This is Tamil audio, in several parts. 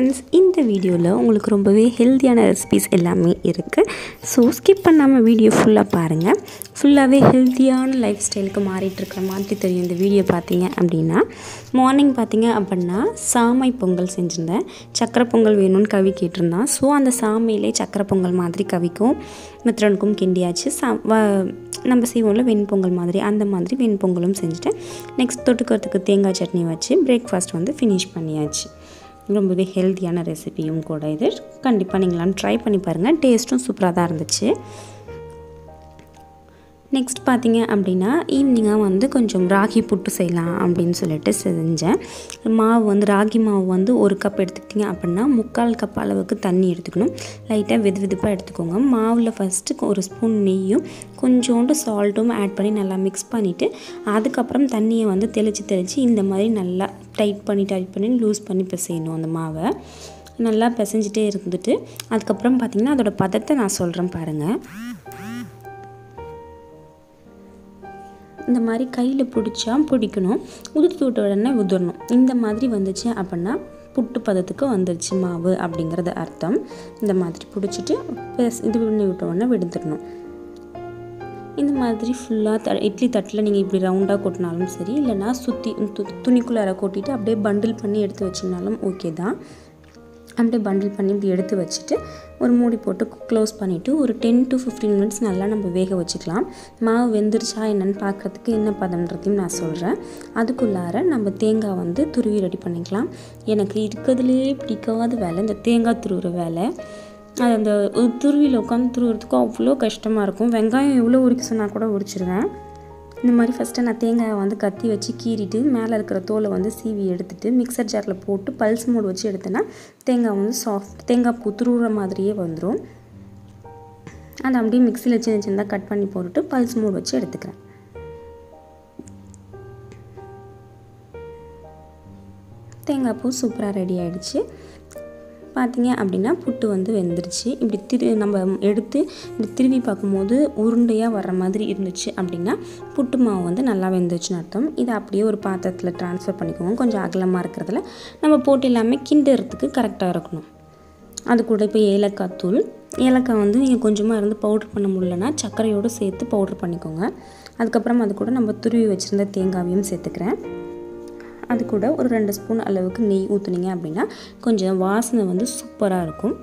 friends, இந்த வீடியோல உங்களுக்கு ரொம்பவே ஹெல்தியான ரெசிபீஸ் எல்லாமே இருக்கு. சோ ஸ்கிப் பண்ணாம வீடியோ ஃபுல்லா பாருங்க. ஃபுல்லாவே ஹெல்தியான லைஃப் ஸ்டைலுக்கு மாறிட்டு இருக்கிற மாதிரி தெரியும் இந்த வீடியோ பாத்தீங்க அப்படினா. மார்னிங் பாத்தீங்க அப்படினா சாமை பொங்கல் செஞ்சிருந்தேன். சக்கரை பொங்கல் வேணும்னு கவி கேட்டிருந்தான். சோ அந்த சாமையிலே சக்கரை பொங்கல் மாதிரி கவிக்கும் மித்ரனுக்கும் கிண்டியாச்சு. நம்ம செய்வோம்ல வெண்பொங்கல் மாதிரி அந்த மாதிரி வெண்பொங்கலும் செஞ்சுட்டேன். நெக்ஸ்ட் தொட்டுக்கிறதுக்கு தேங்காய் சட்னி வச்சு பிரேக்ஃபாஸ்ட் வந்து ஃபினிஷ் பண்ணியாச்சு. ரொம்பவே ஹெல்தியான ரெசிபியும் கூட இது. கண்டிப்பாக நீங்களாம் ட்ரை பண்ணி பாருங்கள். டேஸ்ட்டும் சூப்பராக தான் இருந்துச்சு. நெக்ஸ்ட் பார்த்தீங்க அப்படின்னா ஈவினிங்காக வந்து கொஞ்சம் ராகி புட்டு செய்யலாம் அப்படின்னு சொல்லிட்டு செஞ்சேன். மாவு வந்து ராகி மாவு வந்து 1 கப் எடுத்துக்கிட்டிங்க அப்படின்னா 3/4 கப் அளவுக்கு தண்ணி எடுத்துக்கணும். லைட்டாக வெதுப்பாக எடுத்துக்கோங்க. மாவில் ஃபஸ்ட்டு 1 ஸ்பூன் நெய்யும் கொஞ்சோண்டு சால்ட்டும் ஆட் பண்ணி நல்லா மிக்ஸ் பண்ணிவிட்டு அதுக்கப்புறம் தண்ணியை வந்து தெளித்து இந்த மாதிரி நல்லா டைட் பண்ணி லூஸ் பண்ணி பிசையணும். அந்த மாவை நல்லா பிசைஞ்சிட்டே இருந்துட்டு அதுக்கப்புறம் பார்த்திங்கன்னா அதோடய பதத்தை நான் சொல்கிறேன் பாருங்கள். இந்த மாதிரி கையில் பிடிக்கணும். உதிர்த்து விட்ட உடனே உதிரணும். இந்த மாதிரி வந்துச்சு அப்படின்னா புட்டு பதத்துக்கு வந்துருச்சு மாவு அப்படிங்கிறது அர்த்தம். இந்த மாதிரி பிடிச்சிட்டு இது பண்ணி விட்ட உடனே விடுத்துடணும். இந்த மாதிரி ஃபுல்லாக இட்லி தட்டில் நீங்கள் இப்படி ரவுண்டாக கொட்டினாலும் சரி, இல்லைனா சுற்றி துணிக்குள்ளார கொட்டிட்டு அப்படியே பண்டில் பண்ணி எடுத்து வச்சிங்கனாலும் ஓகே தான். அப்படியே பண்டில் பண்ணி இப்படி எடுத்து வச்சுட்டு ஒரு மூடி போட்டு க்ளோஸ் பண்ணிவிட்டு ஒரு 10 to 15 மினிட்ஸ் நல்லா நம்ம வேக வச்சுக்கலாம். மாவு வெந்துருச்சா என்னென்னு பார்க்குறதுக்கு என்ன பதம்ன்றதையும் நான் சொல்கிறேன். அதுக்குள்ளார நம்ம தேங்காய் வந்து துருவி ரெடி பண்ணிக்கலாம். எனக்கு இருக்கிறதுலே பிடிக்காத வேலை இந்த தேங்காய் துருவுற வேலை. அது அந்த துருவியில் உட்காந்து துருவுறதுக்கும் அவ்வளோ கஷ்டமாக இருக்கும். வெங்காயம் எவ்வளோ உரிக்க சொன்னால் கூட உரிச்சிருவேன். இந்த மாதிரி ஃபஸ்ட்டு நான் தேங்காயை வந்து கத்தி வச்சு கீறிட்டு மேலே இருக்கிற தோலை வந்து சீவி எடுத்துகிட்டு மிக்சர் ஜாரில் போட்டு பல்ஸ் மோடு வச்சு எடுத்தேன்னா தேங்காய் வந்து தேங்காய் பூ துருவுற மாதிரியே வந்துடும். அதை அப்படியே மிக்சியில் சின்னதாக கட் பண்ணி போட்டுட்டு பல்ஸ் மோடு வச்சு எடுத்துக்கிறேன். தேங்காய் பூ சூப்பராக ரெடி ஆகிடுச்சு. பார்த்திங்க அப்படின்னா புட்டு வந்து வெந்துருச்சு. இப்படி நம்ம எடுத்து இப்படி திரும்பி பார்க்கும்போது உருண்டையாக வர்ற மாதிரி இருந்துச்சு அப்படின்னா புட்டு மாவு வந்து நல்லா வெந்துருச்சுன்னு அர்த்தம். இதை அப்படியே ஒரு பாத்திரத்தில் ட்ரான்ஸ்ஃபர் பண்ணிக்கோங்க. கொஞ்சம் அகலமாக இருக்கிறதுல நம்ம போட்டு எல்லாமே கிண்டுறதுக்கு கரெக்டாக இருக்கணும். அது கூட இப்போ ஏலக்காய் தூள், ஏலக்காய் வந்து நீங்கள் கொஞ்சமாக இருந்து பவுட்ரு பண்ண முடியலன்னா சர்க்கரையோடு சேர்த்து பவுட்ரு பண்ணிக்கோங்க. அதுக்கப்புறம் அது கூட நம்ம துருவி வச்சுருந்த தேங்காவையும் சேர்த்துக்கிறேன். அது கூட ஒரு 2 ஸ்பூன் அளவுக்கு நெய் ஊற்றுனீங்க அப்படின்னா கொஞ்சம் வாசனை வந்து சூப்பராக இருக்கும்.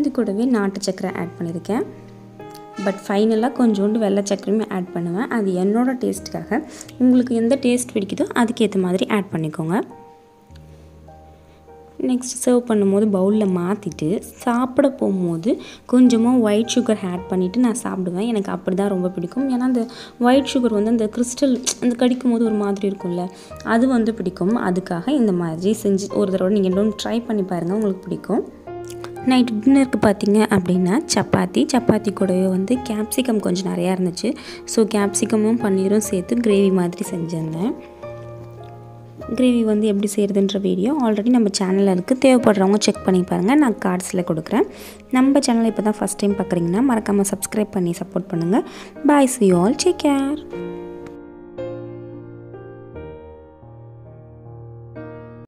இது கூடவே நாட்டு சர்க்கரை ஆட் பண்ணியிருக்கேன். பட் ஃபைனலாக கொஞ்சோண்டு வெள்ளை சர்க்கரையுமே ஆட் பண்ணுவேன். அது என்னோடய டேஸ்ட்டுக்காக. உங்களுக்கு எந்த டேஸ்ட் பிடிக்குதோ அதுக்கேற்ற மாதிரி ஆட் பண்ணிக்கோங்க. நெக்ஸ்ட் சர்வ் பண்ணும்போது பவுலில் மாற்றிட்டு சாப்பிட போகும்போது கொஞ்சமாக ஒயிட் சுகர் ஆட் பண்ணிவிட்டு நான் சாப்பிடுவேன். எனக்கு அப்படி தான் ரொம்ப பிடிக்கும். ஏன்னா அந்த ஒயிட் சுகர் வந்து அந்த கிறிஸ்டல் அந்த கடிக்கும் போது ஒரு மாதிரி இருக்கும்ல, அது வந்து பிடிக்கும். அதுக்காக இந்த மாதிரி செஞ்சு ஒரு தடவை நீங்கள் இன்னும் ட்ரை பண்ணி பாருங்கள், உங்களுக்கு பிடிக்கும். நைட் டின்னருக்கு பார்த்தீங்க அப்படின்னா சப்பாத்தி கூடவே வந்து கேப்சிகம் கொஞ்சம் நிறையா இருந்துச்சு. ஸோ கேப்சிகமும் பன்னீரும் சேர்த்து கிரேவி மாதிரி செஞ்சுருந்தேன். கிரேவி வந்து எப்படி செய்கிறதுன்ற வீடியோ ஆல்ரெடி நம்ம சேனலில் இருக்குது. தேவைப்படுறவங்க செக் பண்ணி பாருங்கள். நான் கார்ட்ஸில் கொடுக்குறேன். நம்ம சேனலை இப்போ தான் ஃபஸ்ட் டைம் பார்க்குறீங்கன்னா மறக்காமல் சப்ஸ்கிரைப் பண்ணி சப்போர்ட் பண்ணுங்கள். பாய், see you all, take care.